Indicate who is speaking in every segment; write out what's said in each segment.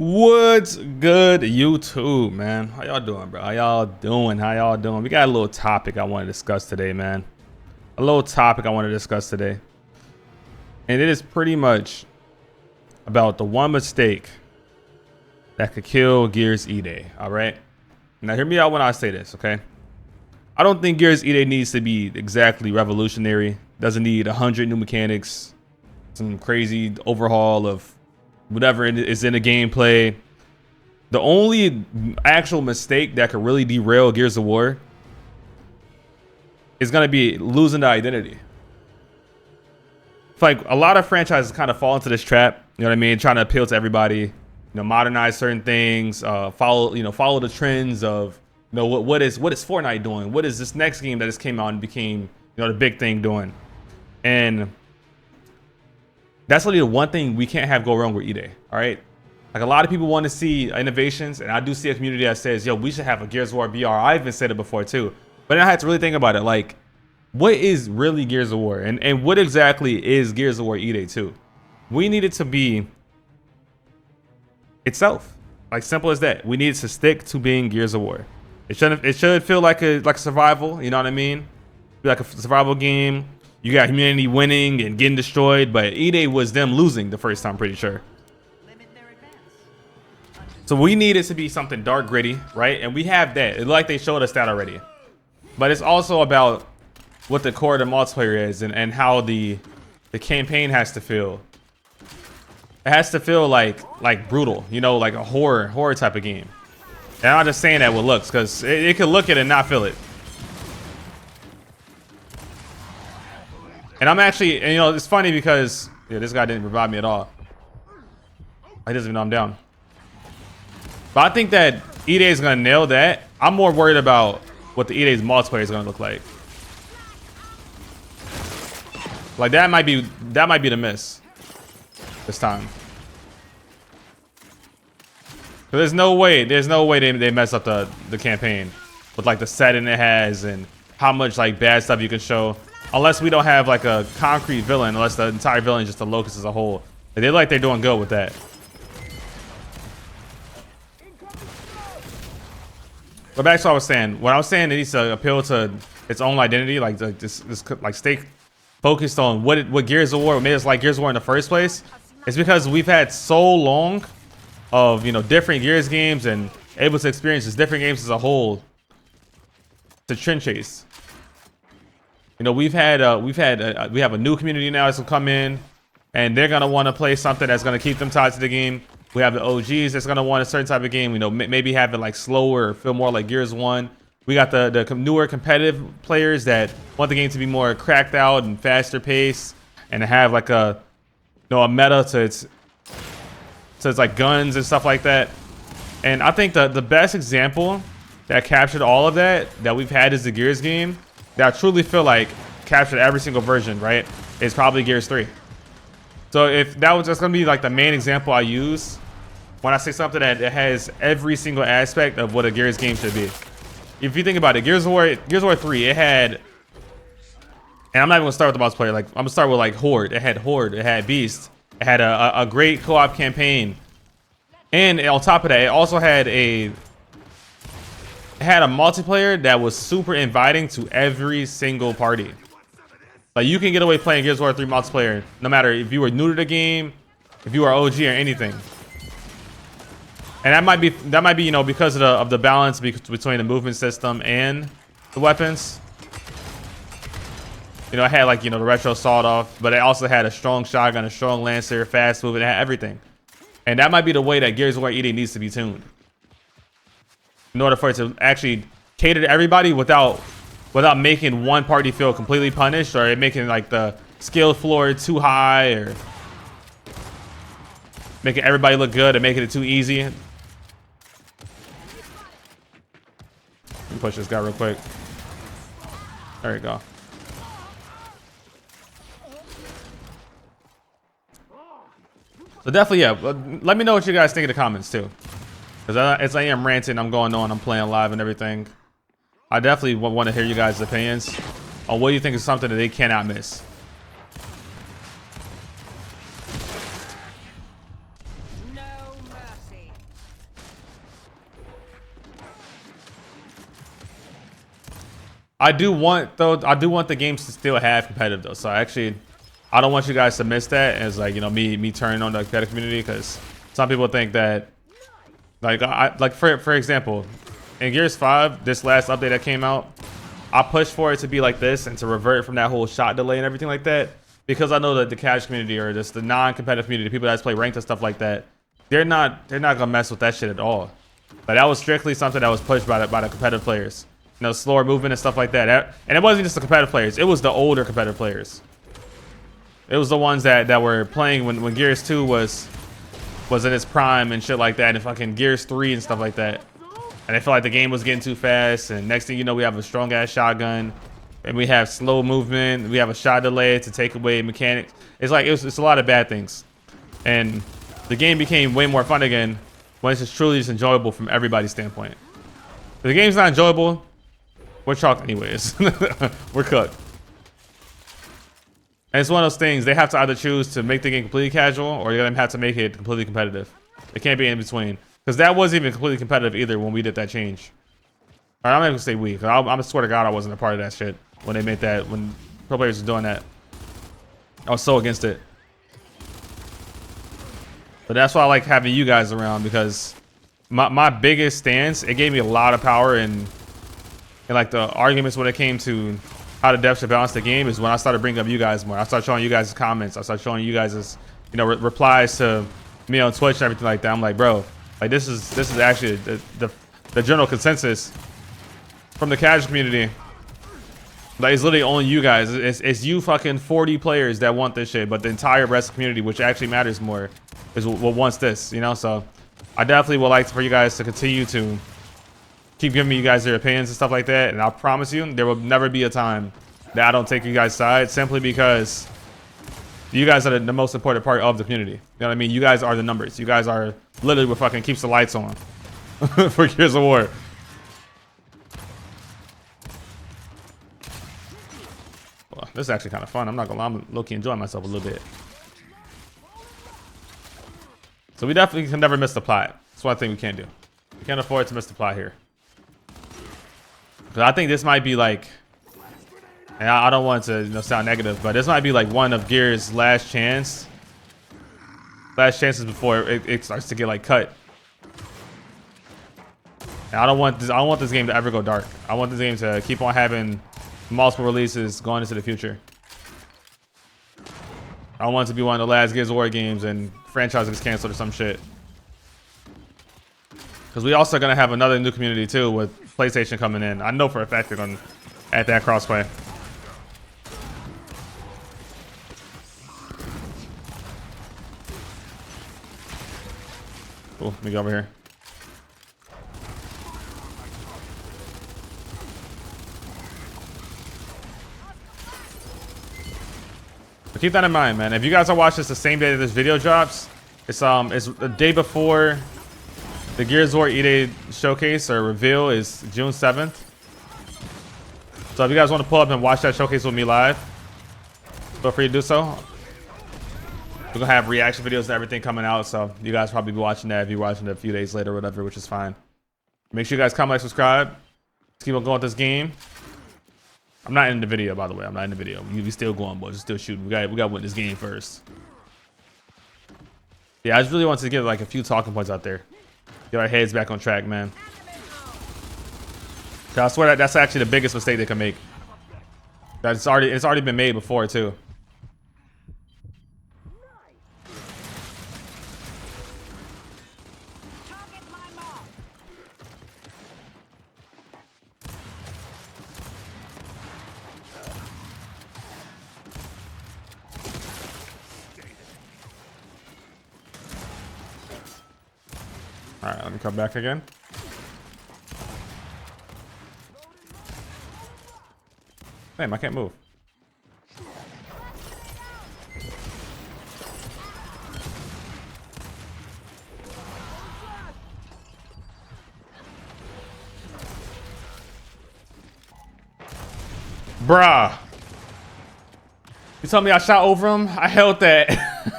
Speaker 1: What's good, YouTube, man? How y'all doing, bro? How y'all doing? We got a little topic I want to discuss today, man. And it is pretty much about the one mistake that could kill Gears E-Day, all right? Now, hear me out when I say this, okay? I don't think Gears E-Day needs to be exactly revolutionary. Doesn't need 100 new mechanics, some crazy overhaul of whatever is in the gameplay. The only actual mistake that could really derail Gears of War is going to be losing the identity. It's like a lot of franchises kind of fall into this trap, you know what I mean? Trying to appeal to everybody, you know, modernize certain things, follow the trends of, you know, what is Fortnite doing? What is this next game that just came out and became, you know, the big thing doing? And that's really the one thing we can't have go wrong with E-Day, all right? Like, a lot of people want to see innovations, and I do see a community that says, yo, we should have a Gears of War VR. I even said it before too, but then I had to really think about it. Like, what is really Gears of War, and what exactly is Gears of War E-Day 2? We need it to be itself, like, simple as that. We need it to stick to being Gears of War. It should feel like a survival, you know what I mean? Be like a survival game. You got humanity winning and getting destroyed, but E-Day was them losing the first time, pretty sure. So we need it to be something dark, gritty, right? And we have that. It's like they showed us that already. But it's also about what the core of the multiplayer is, and how the campaign has to feel. It has to feel like brutal, you know, like a horror type of game. And I'm not just saying that with looks, because it could look it and not feel it. And I'm actually, and, you know, it's funny because this guy didn't revive me at all. He doesn't even know I'm down. But I think that E-Day is gonna nail that. I'm more worried about what the E-Day's multiplayer is gonna look like. Like, that might be the miss this time. There's no way they mess up the campaign with like the setting it has and how much like bad stuff you can show. Unless we don't have like a concrete villain, unless the entire villain is just a locust as a whole. They're doing good with that. But back to what I was saying. When I was saying it needs to appeal to its own identity, like like stay focused on what Gears of War made us like Gears of War in the first place. It's because we've had so long of, you know, different Gears games and able to experience just different games as a whole to trend chase. You know, we have a new community now that's gonna come in, and they're gonna want to play something that's gonna keep them tied to the game. We have the OGs that's gonna want a certain type of game. You know, maybe have it like slower, or feel more like Gears 1. We got the newer competitive players that want the game to be more cracked out and faster paced, and to have like a, you know, a meta to its like guns and stuff like that. And I think the best example that captured all of that we've had is the Gears game. That I truly feel like captured every single version, right? Is probably Gears 3. So if that was just gonna be like the main example I use when I say something that has every single aspect of what a Gears game should be. If you think about it, Gears of War 3, it had, and I'm not even gonna start with the multiplayer. Like, I'm gonna start with like Horde. It had Beast. It had a great co-op campaign, and on top of that, it also had a multiplayer that was super inviting to every single party. Like, you can get away playing Gears of War 3 multiplayer no matter if you were new to the game, if you were OG or anything. And that might be, you know, because of the balance between the movement system and the weapons. You know, it had like, you know, the retro sawed off, but it also had a strong shotgun, a strong lancer, fast movement, it had everything. And that might be the way that Gears of War E-Day needs to be tuned, in order for it to actually cater to everybody without making one party feel completely punished, or making like the skill floor too high, or making everybody look good and making it too easy. Let me push this guy real quick. There you go. So definitely, yeah, let me know what you guys think in the comments too. Because as I am ranting, I'm going on, I'm playing live and everything. I definitely want to hear you guys' opinions on what you think is something that they cannot miss.
Speaker 2: No mercy.
Speaker 1: I do want the games to still have competitive though. So actually, I don't want you guys to miss that as like, you know, me turning on the competitive community, because some people think that like for example, in Gears 5, this last update that came out, I pushed for it to be like this and to revert from that whole shot delay and everything like that, because I know that the casual community or just the non-competitive community, the people that play ranked and stuff like that, they're not gonna mess with that shit at all. But that was strictly something that was pushed by the competitive players. You know, slower movement and stuff like that. And it wasn't just the competitive players, it was the older competitive players. It was the ones that were playing when Gears 2 was in its prime and shit like that, and fucking Gears 3 and stuff like that. And I feel like the game was getting too fast, and next thing you know, we have a strong ass shotgun, and we have slow movement, we have a shot delay to take away mechanics. It's like it's a lot of bad things, and the game became way more fun again when it's just truly just enjoyable from everybody's standpoint. If the game's not enjoyable, we're chalked anyways. We're cooked. And it's one of those things, they have to either choose to make the game completely casual, or they're gonna have to make it completely competitive. It can't be in between, because that wasn't even completely competitive either when we did that change. All right, I'm not gonna say we, because I swear to God I wasn't a part of that shit when they made that, when pro players were doing that. I was so against it. But that's why I like having you guys around, because my biggest stance, it gave me a lot of power in like the arguments when it came to how the devs should balance the game, is when I started bringing up you guys more. I started showing you guys comments. I started showing you guys, you know, replies to me on Twitch and everything like that. I'm like, bro, like this is actually the general consensus from the casual community. Like, it's literally only you guys. It's you fucking 40 players that want this shit, but the entire rest of the community, which actually matters more, is what wants this, you know? So I definitely would like for you guys to continue to keep giving me you guys their opinions and stuff like that, and I promise you there will never be a time that I don't take you guys' side, simply because you guys are the most important part of the community. You know what I mean? You guys are the numbers. You guys are literally what fucking keeps the lights on for Gears of War. Well, this is actually kind of fun. I'm not gonna lie, I'm low-key enjoying myself a little bit. So we definitely can never miss the plot. That's one thing we can't do. We can't afford to miss the plot here. Because I think this might be like, and I don't want to, you know, sound negative, but this might be like one of Gears' last chances before it starts to get like cut. And I don't want this game to ever go dark. I want this game to keep on having multiple releases going into the future. I want it to be one of the last Gears of War games and franchise gets canceled or some shit. Because we also gonna have another new community too with PlayStation coming in. I know for a fact they're gonna add that crossplay. Cool, let me go over here. But keep that in mind, man. If you guys are watching this the same day that this video drops, it's the day before the Gears of War E-Day showcase or reveal is June 7th. So if you guys want to pull up and watch that showcase with me live, feel free to do so. We're gonna have reaction videos and everything coming out, so you guys probably be watching that if you're watching it a few days later or whatever, which is fine. Make sure you guys comment, like, subscribe. Let's keep on going with this game. I'm not in the video, by the way. I'm not in the video. We still going, boys. We're still shooting. We got to win this game first. Yeah, I just really wanted to get like a few talking points out there. Get our heads back on track, man. I swear that's actually the biggest mistake they can make. It's already been made before too. All right, let me come back again. Damn, I can't move. Bruh. You told me I shot over him? I held that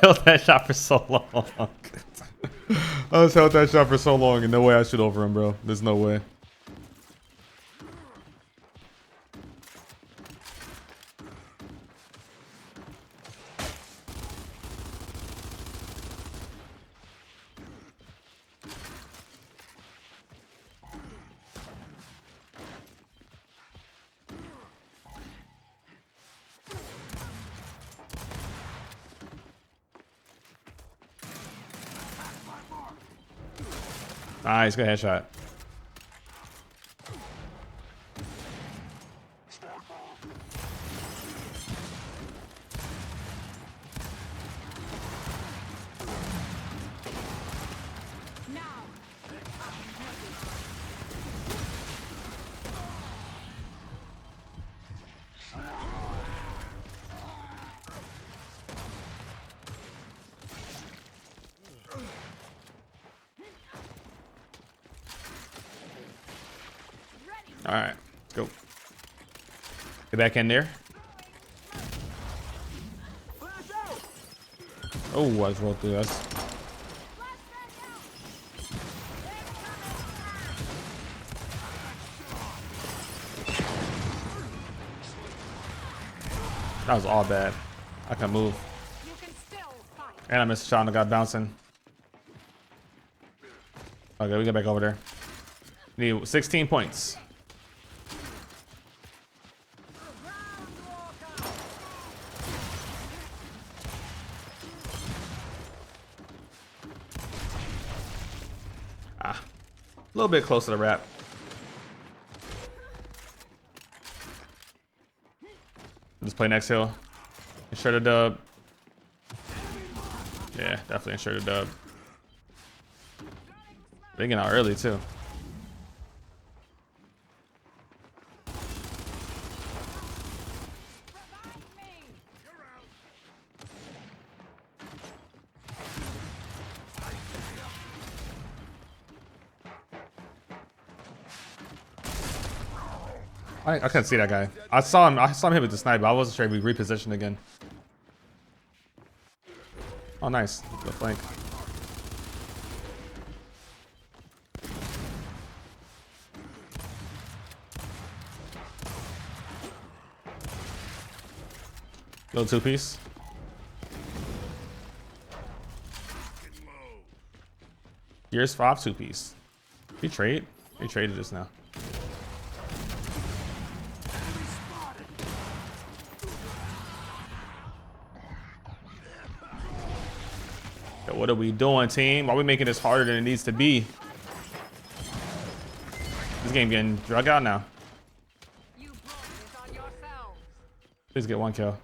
Speaker 1: held that shot for so long. I just held that shot for so long and no way I shoot over him, bro. There's no way. Nice, good headshot. All right, let's go. Get back in there. Oh, I just rolled through us. That was all bad. I can move. And I missed a shot and I got bouncing. Okay, we get back over there. Need 16 points. A little bit close to the wrap. Just play next hill. Ensure the dub. Yeah, definitely ensure the dub. They getting out early too. I couldn't see that guy. I saw him hit with the sniper. I wasn't sure if we repositioned again. Oh, nice. Good flank. Little two-piece. Gears 5 two-piece. He trade? He traded just now. Yo, what are we doing, team? Why are we making this harder than it needs to be? This game getting drug out now. Please get one kill.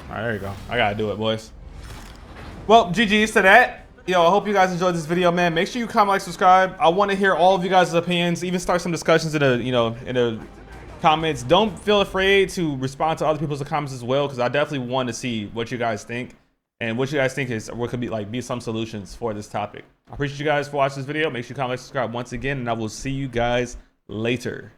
Speaker 1: All right, there you go. I gotta do it, boys. Well, GG's to that. Yo, I hope you guys enjoyed this video, man. Make sure you comment, like, subscribe. I want to hear all of you guys' opinions. Even start some discussions in the comments. Don't feel afraid to respond to other people's comments as well, because I definitely want to see what you guys think and what you guys think is what could be some solutions for this topic. I appreciate you guys for watching this video. Make sure you comment, like, subscribe once again, and I will see you guys later.